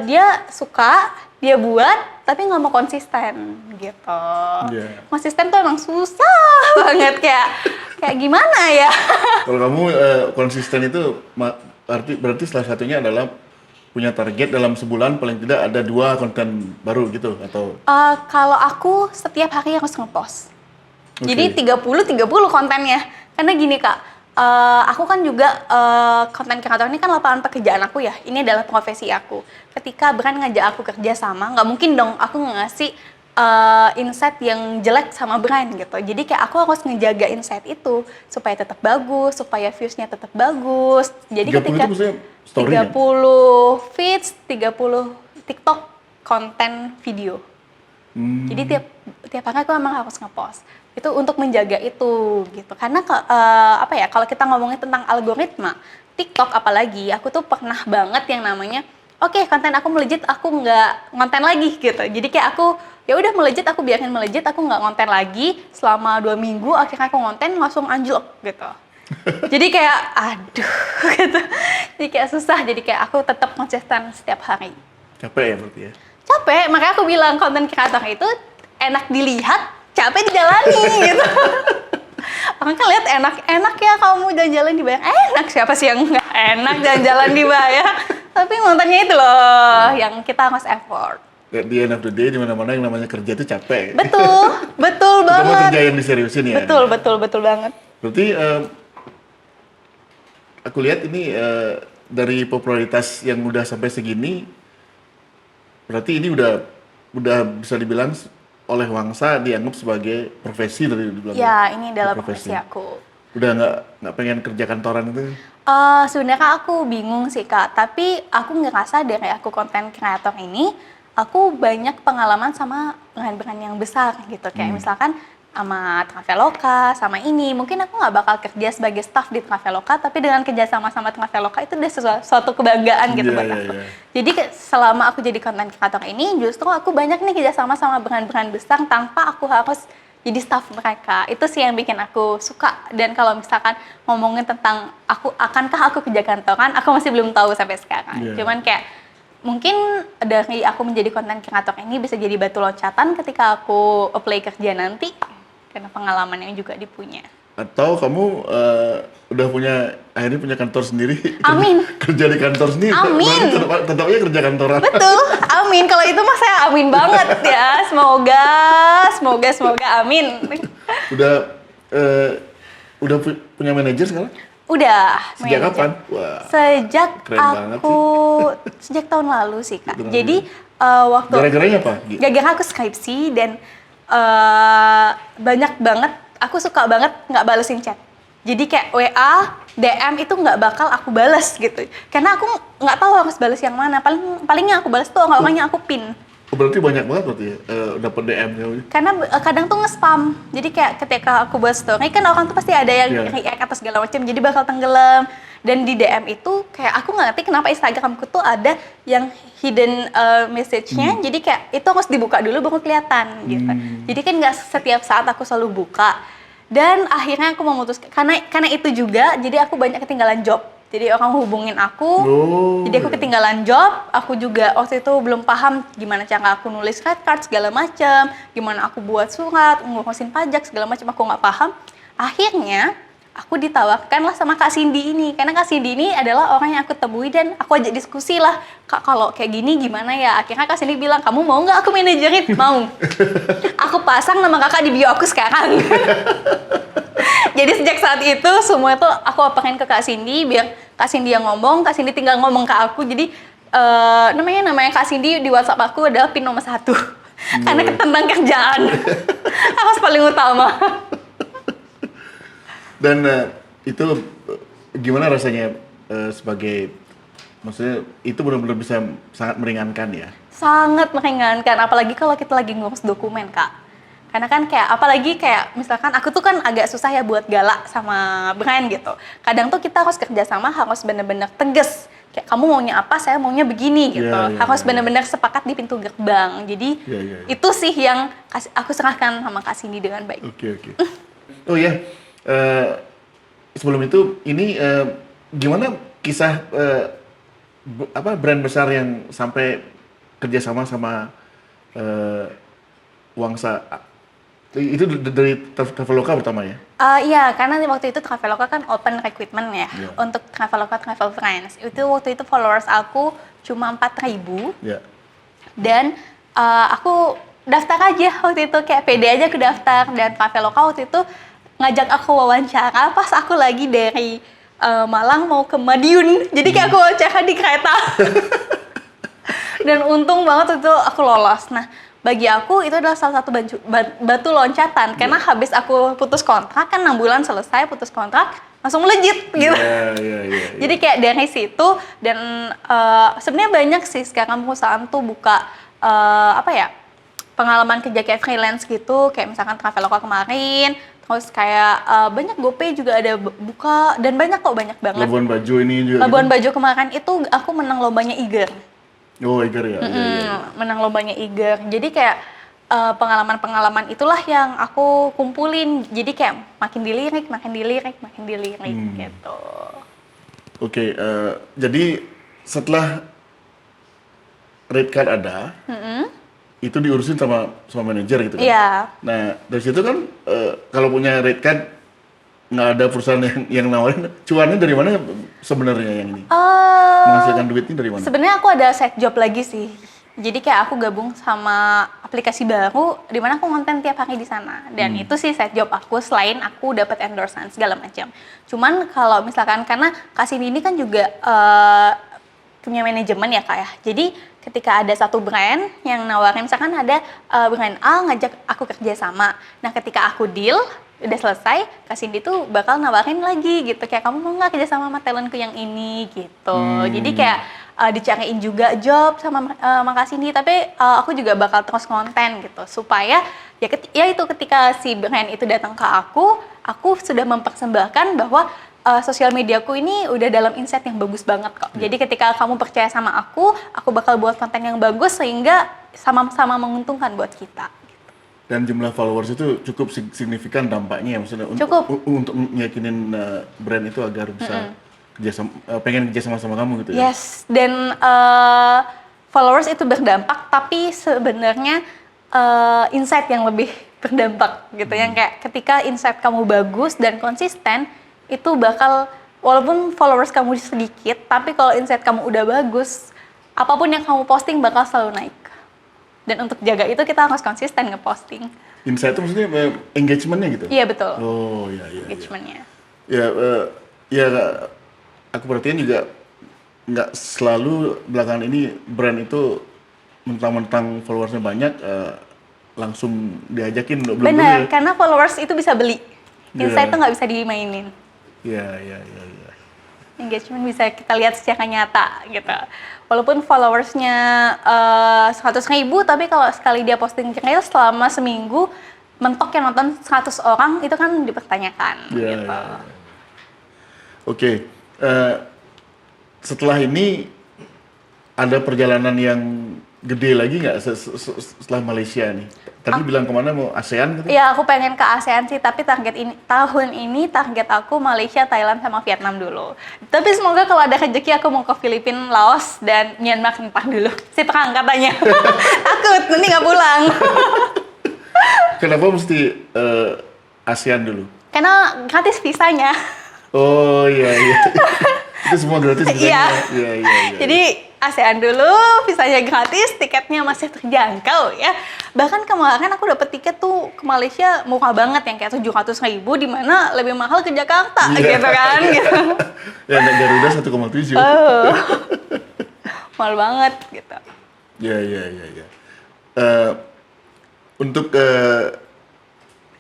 dia suka, dia buat, tapi nggak mau konsisten gitu. Yeah. Konsisten tuh emang susah banget kayak gimana ya? Kalau kamu konsisten itu berarti salah satunya adalah punya target dalam sebulan paling tidak ada 2 konten baru gitu atau? Kalau aku setiap hari harus ngepost. Jadi Oke. 30 kontennya. Karena gini Kak, aku kan juga konten kreator ini kan lapangan pekerjaan aku ya. Ini adalah profesi aku. Ketika brand ngajak aku kerja sama, nggak mungkin dong aku ngasih insight yang jelek sama brand gitu. Jadi kayak aku harus ngejaga insight itu supaya tetap bagus, supaya views-nya tetap bagus. Jadi 30 ketika itu maksudnya story kan? 30 feeds, 30 TikTok konten video. Jadi tiap hari aku memang harus ngepost. Itu untuk menjaga itu gitu. Karena apa ya, kalau kita ngomongin tentang algoritma, TikTok apalagi, aku tuh pernah banget yang namanya oke, konten aku melejit, aku nggak ngonten lagi gitu. Jadi kayak aku ya udah melejit, aku biarin melejit, aku nggak ngonten lagi selama 2 minggu. Akhirnya aku ngonten langsung anjlok gitu. Jadi kayak aduh gitu. Jadi kayak susah. Jadi kayak aku tetap konsisten setiap hari. Capek ya berarti ya? Capek, makanya aku bilang konten kreator itu enak dilihat, capek dijalani gitu. Orang kan lihat enak ya kamu jalan-jalan dibayar. Enak, siapa sih yang nggak enak jalan-jalan dibayar? Tapi kontennya itu loh yang kita harus effort. At the end of the day, di mana-mana yang namanya kerja itu capek. Betul, betul Terutama banget. kerja yang diseriusin ya. Betul banget. Berarti aku lihat ini dari popularitas yang udah sampai segini, berarti ini udah bisa dibilang oleh Wangsa dianggap sebagai profesi dari dibilang. Ya, ini adalah profesi aku. Udah nggak pengen kerja kantoran itu? Sebenarnya aku bingung sih Kak, tapi aku ngerasa dari aku konten kreator ini, aku banyak pengalaman sama brand-brand yang besar gitu. Kayak misalkan sama Traveloka, sama ini. Mungkin aku nggak bakal kerja sebagai staff di Traveloka, tapi dengan kerja sama Traveloka itu udah suatu kebanggaan gitu buat aku. Jadi selama aku jadi konten kreator ini, justru aku banyak nih kerja sama brand-brand besar tanpa aku harus jadi staff mereka. Itu sih yang bikin aku suka. Dan kalau misalkan ngomongin tentang akankah aku kerja kantoran, aku masih belum tahu sampai sekarang. Cuman kayak mungkin dari aku menjadi konten kreator ini bisa jadi batu loncatan ketika aku apply kerja nanti. Karena pengalaman yang juga dipunya. Atau kamu akhirnya punya kantor sendiri? Amin. Kerja di kantor sendiri? Amin. Tetapnya kerja kantoran? Betul, amin. Kalau itu mah saya amin banget ya. Semoga, amin. Udah punya manajer sekarang? Udah. Sejak kapan? Wah, sejak sejak tahun lalu sih Kak. Jadi waktu gara-garanya apa? Gara-gara aku skripsi dan banyak banget, aku suka banget nggak balesin chat. Jadi kayak WA, DM itu nggak bakal aku bales gitu. Karena aku nggak tahu harus bales yang mana. Palingnya aku bales tuh orang-orangnya aku pin. Berarti banyak banget berarti ya dapat DM ya? Karena kadang tuh nge-spam. Jadi kayak ketika aku buat story kan orang tuh pasti ada yang react atau segala macam. Jadi bakal tenggelam. Dan di DM itu kayak aku nggak ngerti kenapa Instagramku tuh ada yang hidden message-nya. Jadi kayak itu harus dibuka dulu baru kelihatan gitu. Jadi kan nggak setiap saat aku selalu buka. Dan akhirnya aku memutuskan karena itu juga jadi aku banyak ketinggalan job. Jadi orang hubungin aku, jadi aku ketinggalan job. Aku juga waktu itu belum paham gimana cara aku nulis red card segala macam, gimana aku buat surat, ngurusin pajak segala macam, aku nggak paham. Akhirnya aku ditawarkan lah sama Kak Cindy ini, karena Kak Cindy ini adalah orang yang aku temui dan aku ajak diskusi lah, Kak kalau kayak gini gimana ya? Akhirnya Kak Cindy bilang, kamu mau nggak aku manajerin? Mau. Aku pasang nama kakak di bio aku sekarang. Jadi sejak saat itu semua itu aku apain ke Kak Cindy biar Kak Cindy yang ngomong, Kak Cindy tinggal ngomong ke aku. Jadi namanya Kak Cindy di WhatsApp aku adalah pin nomor 1 karena tentang kerjaan harus paling utama. Dan itu gimana rasanya sebagai, maksudnya itu benar-benar bisa sangat meringankan ya? Sangat meringankan, apalagi kalau kita lagi ngurus dokumen Kak. Karena kan kayak, apalagi kayak misalkan aku tuh kan agak susah ya buat galak sama brand gitu. Kadang tuh kita harus kerjasama, harus bener-bener tegas. Kayak kamu maunya apa, saya maunya begini gitu. Harus bener-bener sepakat di pintu gerbang. Jadi itu sih yang aku serahkan sama Kak Cindy dengan baik. Oke. Oh ya, sebelum itu ini gimana kisah brand besar yang sampai kerjasama sama Wangsa Itu dari Traveloka pertama ya? Iya, karena waktu itu Traveloka kan open recruitment ya. Iya. Untuk Traveloka Travel Friends. Itu waktu itu followers aku cuma 4.000. Ya. Dan aku daftar aja waktu itu, kayak pede aja aku daftar. Dan Traveloka waktu itu ngajak aku wawancara pas aku lagi dari Malang mau ke Madiun. Jadi kayak aku wawancara di kereta. Dan untung banget itu aku lolos. Nah, bagi aku itu adalah salah satu batu loncatan. Karena habis aku putus kontrak, kan 6 bulan selesai putus kontrak, langsung melejit gitu. Iya. Jadi kayak dari situ, dan sebenarnya banyak sih sekarang perusahaan tuh buka pengalaman kerja kayak freelance gitu, kayak misalkan Traveloka kemarin, terus kayak banyak GoPay juga ada buka, dan banyak banget. Labuan Bajo ini juga. Labuan gitu? Bajo kemarin itu aku menang lombanya Eager. Oh, Iger ya. Iya. Menang lombanya Eager. Jadi kayak pengalaman-pengalaman itulah yang aku kumpulin. Jadi kayak makin dilirik gitu. Oke, jadi setelah rate card ada, itu diurusin sama manajer gitu kan? Iya. Nah, dari situ kan kalau punya rate card, nggak ada perusahaan yang nawarin, cuannya dari mana sebenarnya yang ini? Menghasilkan duitnya dari mana? Sebenarnya aku ada side job lagi sih. Jadi kayak aku gabung sama aplikasi baru di mana aku konten tiap hari di sana. Dan itu sih side job aku selain aku dapat endorsement segala macam. Cuman kalau misalkan karena Kasini ini kan juga punya manajemen ya Kak ya. Jadi ketika ada satu brand yang nawarin, misalkan ada brand A ngajak aku kerja sama. Nah, ketika aku deal udah selesai, Kasindi tuh bakal nawarin lagi gitu, kayak kamu mau nggak kerja sama talentku yang ini gitu. Jadi kayak dicariin juga job sama Kasindi, tapi aku juga bakal terus konten gitu supaya ya itu ketika si brand itu datang ke aku sudah mempersembahkan bahwa sosial mediaku ini udah dalam insight yang bagus banget kok. Jadi ketika kamu percaya sama aku bakal buat konten yang bagus sehingga sama-sama menguntungkan buat kita. Dan jumlah followers itu cukup signifikan dampaknya ya, maksudnya untuk meyakinin brand itu agar bisa pengen kerja sama kamu gitu ya. Yes, dan followers itu berdampak, tapi sebenarnya insight yang lebih berdampak gitu. Yang kayak ketika insight kamu bagus dan konsisten, itu bakal, walaupun followers kamu sedikit, tapi kalau insight kamu udah bagus, apapun yang kamu posting bakal selalu naik. Dan untuk jaga itu kita harus konsisten ngeposting. Insight itu maksudnya engagementnya gitu? Iya betul. Oh iya. Engagementnya. Ya, aku perhatiin juga nggak selalu belakangan ini brand itu mentang-mentang followersnya banyak langsung diajakin. Benar, karena followers itu bisa beli. Insight itu nggak bisa dimainin. Iya. Engagement bisa kita lihat secara nyata gitu. Walaupun followersnya 100.000, tapi kalau sekali dia posting reels selama seminggu, mentok yang nonton 100 orang, itu kan dipertanyakan. Gitu. Oke. Setelah ini ada perjalanan yang gede lagi nggak setelah Malaysia nih? Tadi bilang kemana, mau ASEAN gitu? Iya, aku pengen ke ASEAN sih, tapi tahun ini target aku Malaysia, Thailand, sama Vietnam dulu. Tapi semoga kalau ada rezeki aku mau ke Filipina, Laos, dan Myanmar entah dulu. Si perang katanya. Takut, nanti nggak pulang. Kenapa mesti ASEAN dulu? Karena gratis visanya. Oh iya. Itu semua gratis visanya? Iya. Jadi ASEAN dulu, visanya gratis, tiketnya masih terjangkau ya. Bahkan kemarin aku dapat tiket tuh ke Malaysia murah banget, yang kayak 700.000, di mana lebih mahal ke Jakarta gitu kan. Gitu. Ya, Garuda 1,7. Mahal banget gitu. Ya. Untuk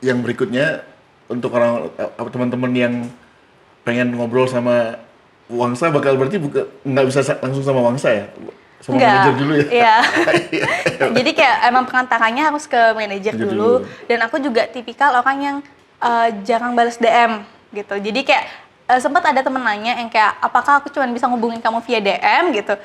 yang berikutnya, untuk teman-teman yang pengen ngobrol sama Wangsa, bakal berarti nggak bisa langsung sama Wangsa ya? Sama manajer dulu ya? Iya. Jadi kayak emang pengantarannya harus ke manajer dulu. Dan aku juga tipikal orang yang jarang balas DM gitu. Jadi kayak sempat ada temen nanya yang kayak, apakah aku cuma bisa ngubungin kamu via DM gitu?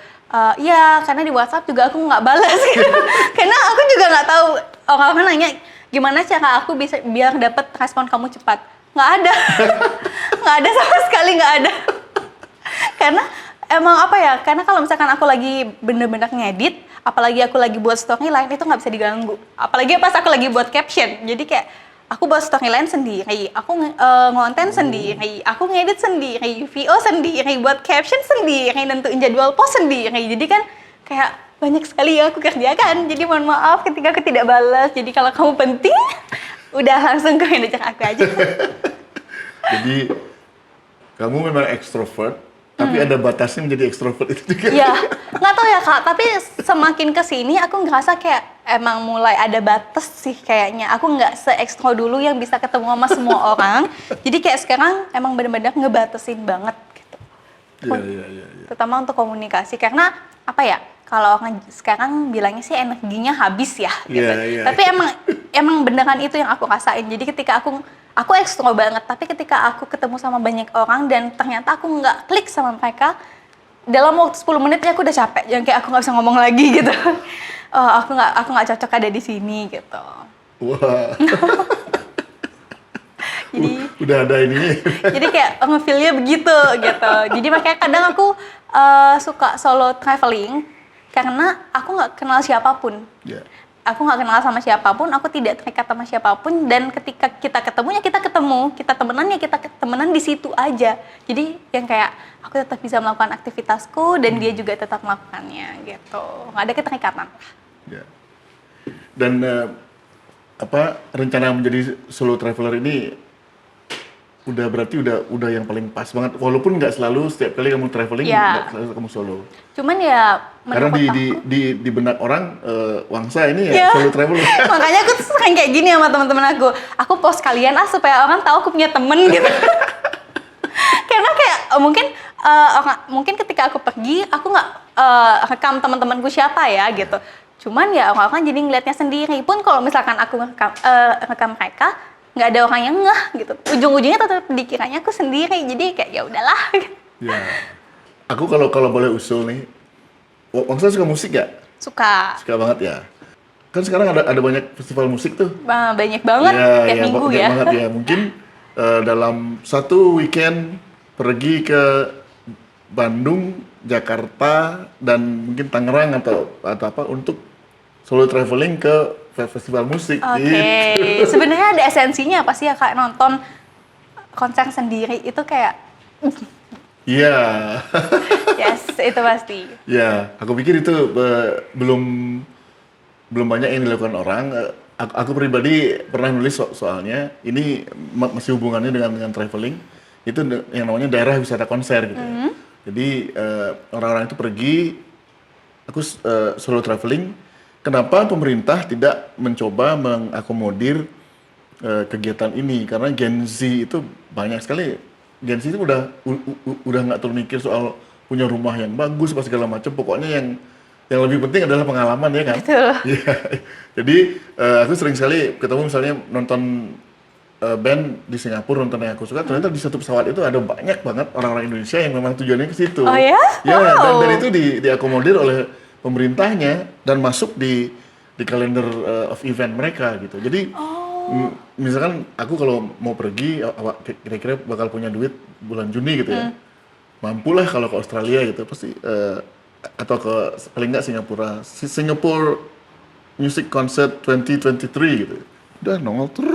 Iya, karena di WhatsApp juga aku nggak balas gitu. Karena aku juga nggak tahu, orang-orang nanya gimana cara aku bisa biar dapat respon kamu cepat. Nggak ada. Nggak ada, sama sekali nggak ada. Karena emang karena kalau misalkan aku lagi bener-bener ngedit, apalagi aku lagi buat storyline itu nggak bisa diganggu. Apalagi pas aku lagi buat caption. Jadi kayak aku buat storyline sendiri, aku ngonten sendiri, aku ngedit sendiri, VO sendiri, buat caption sendiri, nentuin jadwal post sendiri. Jadi kan kayak banyak sekali yang aku kerjakan. Jadi mohon maaf ketika aku tidak balas. Jadi kalau kamu penting, udah langsung ke manajer aku aja. Jadi kamu memang ekstrovert, tapi ada batasnya menjadi ekstrovert itu juga. Ya, nggak tahu ya Kak, tapi semakin kesini aku ngerasa kayak emang mulai ada batas sih kayaknya. Aku nggak se-ekstro dulu yang bisa ketemu sama semua orang. Jadi kayak sekarang emang benar-benar ngebatasin banget gitu. Iya. Terutama untuk komunikasi, karena apa ya? Kalau orang sekarang bilangnya sih energinya habis ya gitu. Iya. Tapi emang beneran itu yang aku rasain. Jadi ketika aku ekstro banget, tapi ketika aku ketemu sama banyak orang dan ternyata aku nggak klik sama mereka, dalam waktu 10 menit aku udah capek. Yang kayak aku nggak bisa ngomong lagi gitu. Oh, aku nggak cocok ada di sini gitu. Wah. Jadi Udah ada ini. jadi kayak nge-feel-nya begitu gitu. Jadi makanya kadang aku suka solo traveling karena aku nggak kenal siapapun. Ya. Aku nggak kenal sama siapapun, aku tidak terikat sama siapapun, dan ketika kita ketemu, kita temenan di situ aja. Jadi yang kayak aku tetap bisa melakukan aktivitasku dan dia juga tetap melakukannya gitu. Nggak ada keterikatan. Ya. Dan rencana menjadi solo traveler ini udah berarti udah yang paling pas banget. Walaupun nggak selalu setiap kali kamu traveling Ya. nggak selalu kamu solo. Cuman ya Karena menurut aku, di benak orang Wangsa ini Ya. solo traveler. makanya aku tuh sering kayak gini sama teman-teman aku. Aku post kalian supaya orang tahu aku punya temen gitu. Karena kayak mungkin ketika aku pergi, aku nggak rekam teman-temanku siapa ya gitu. Cuman ya orang-orang jadi ngeliatnya sendiri. Pun kalau misalkan aku rekam mereka, nggak ada orang yang ngeh gitu. Ujung-ujungnya tetap dikiranya aku sendiri. Jadi kayak ya udahlah. Ya. Aku kalau boleh usul nih, Wangsa suka musik gak? Suka. Suka banget ya. Kan sekarang ada banyak festival musik tuh. Banyak banget tiap minggu banyak ya. banget ya. Mungkin dalam satu weekend pergi ke Bandung, Jakarta, dan mungkin Tangerang atau apa untuk solo traveling ke festival musik. Oke. Gitu. Sebenarnya ada esensinya apa sih ya Kak, nonton konser sendiri itu kayak Iya. yes, itu pasti. Ya, aku pikir itu belum banyak yang dilakukan orang. Aku pribadi pernah nulis soalnya ini masih hubungannya dengan traveling. Itu yang namanya daerah wisata konser gitu. Ya. Jadi orang-orang itu pergi, aku solo traveling. Kenapa pemerintah tidak mencoba mengakomodir kegiatan ini? Karena Gen Z itu banyak sekali. Gen Z itu udah nggak terlalu mikir soal punya rumah yang bagus, apa segala macam. Pokoknya yang lebih penting adalah pengalaman ya kan. Betul. Iya. Jadi aku sering sekali ketemu misalnya nonton band di Singapura, nonton yang aku suka, ternyata di satu pesawat itu ada banyak banget orang-orang Indonesia yang memang tujuannya ke situ. Oh ya? Ya, Wow. dan itu diakomodir oleh pemerintahnya dan masuk di kalender of event mereka gitu. Jadi misalkan aku kalau mau pergi, kira-kira bakal punya duit bulan Juni gitu ya. Mampulah kalau ke Australia gitu, pasti atau ke paling nggak Singapura, Singapore Music Concert 2023 gitu. Udah nongol tuh.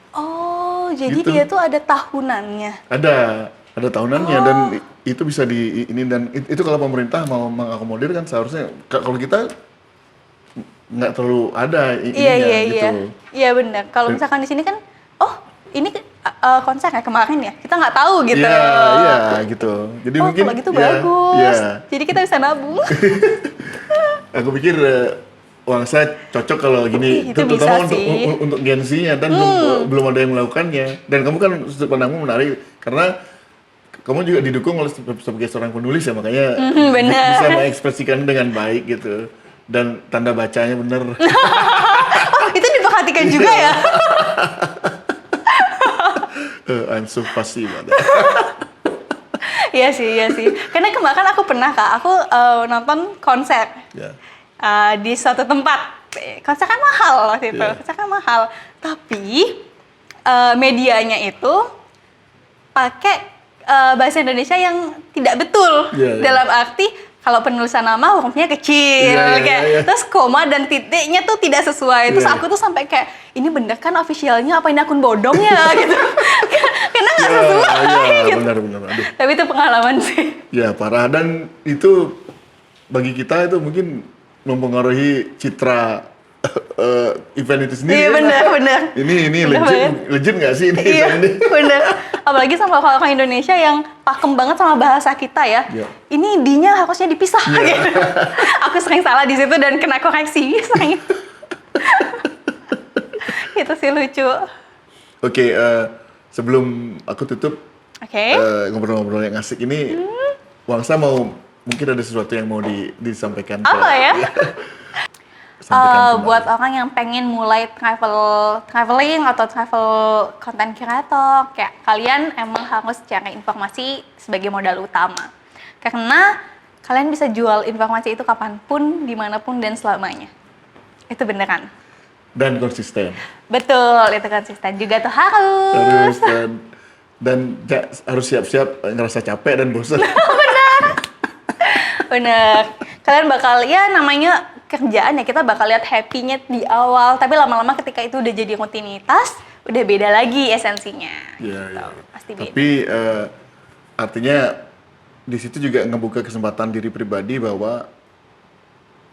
Oh, jadi Gitu. dia tuh ada tahunannya. Ada tahunannya dan itu bisa ini dan itu kalau pemerintah mau mengakomodir kan seharusnya kalau kita nggak terlalu ada ininya gitu. Iya benar. Kalau misalkan di sini kan, oh ini konser ya kemarin ya, kita nggak tahu gitu. Iya gitu. Jadi Oh mungkin kalau gitu ya, bagus. ya. Jadi kita bisa nabung. Aku pikir Wangsa cocok kalau gini, Itu terutama bisa sih. untuk Gen Z-nya dan belum ada yang melakukannya. Dan kamu kan sudut pandangmu menarik karena kamu juga didukung oleh sebagai seorang penulis ya, makanya benar. bisa mengekspresikan dengan baik gitu. Dan tanda bacanya bener. Oh itu diperhatikan juga ya. I'm so fussy about that. Iya sih. Karena kemarin aku pernah Kak, aku nonton konser. Ya. Di suatu tempat. Konser kan mahal waktu itu. Yeah. Konser kan mahal. Tapi medianya itu pakai bahasa Indonesia yang tidak betul. Yeah. Dalam arti kalau penulisan nama hurufnya kecil, Iya, iya, kayak iya. terus koma dan titiknya tuh tidak sesuai. Terus Iya. aku tuh sampai kayak ini bener kan officialnya apa ini akun bodong ya gitu. Karena nggak sesuai gitu. Benar-benar. Aduh. Tapi itu pengalaman sih. Ya parah, dan itu bagi kita itu mungkin mempengaruhi citra event itu sendiri. Iya kan? benar. Ini Bener banget. legit nggak sih ini Iya, event ini? bener. Apalagi sama orang Indonesia yang pakem banget sama bahasa kita ya. Iya. Ini D-nya harusnya dipisah Iya. gitu. Aku sering salah di situ dan kena koreksi. Sering. Itu sih lucu. Oke, sebelum aku tutup Oke. ngobrol-ngobrol yang asik ini, Wangsa mungkin ada sesuatu yang mau disampaikan ke Apa ya? sampaikan kembali. Buat orang yang pengen mulai traveling atau travel content creator, kayak kalian emang harus cari informasi sebagai modal utama. Karena kalian bisa jual informasi itu kapanpun, dimanapun, dan selamanya. Itu beneran. Dan konsisten. Betul, itu konsisten juga tuh Harus harus. harus siap-siap ngerasa capek dan bosan. Bener. Kalian bakal, ya namanya kerjaan ya, kita bakal lihat happy-nya di awal. Tapi lama-lama ketika itu udah jadi rutinitas, udah beda lagi esensinya. Iya, Gitu. iya. Pasti beda. Tapi artinya di situ juga ngebuka kesempatan diri pribadi bahwa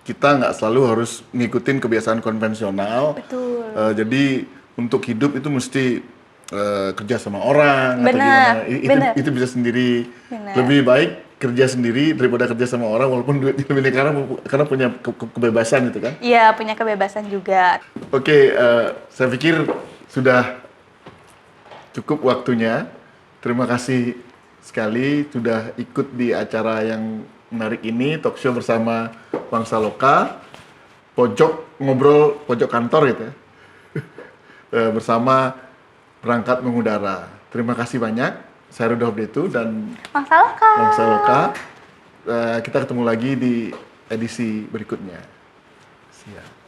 kita nggak selalu harus ngikutin kebiasaan konvensional. Betul. Jadi untuk hidup itu mesti kerja sama orang atau Benar, gimana. benar. Itu bisa sendiri. Benar. Lebih baik kerja sendiri daripada kerja sama orang walaupun duitnya lebih karena punya kebebasan gitu kan. Iya, punya kebebasan juga. Oke, saya pikir sudah cukup waktunya. Terima kasih sekali sudah ikut di acara yang menarik ini, talk show bersama Wangsa Loka, pojok kantor gitu ya, bersama Berangkat Mengudara. Terima kasih banyak. Saya Rudolf Detu dan Masalah kan? Wangsa Loka. Kita ketemu lagi di edisi berikutnya. Siap.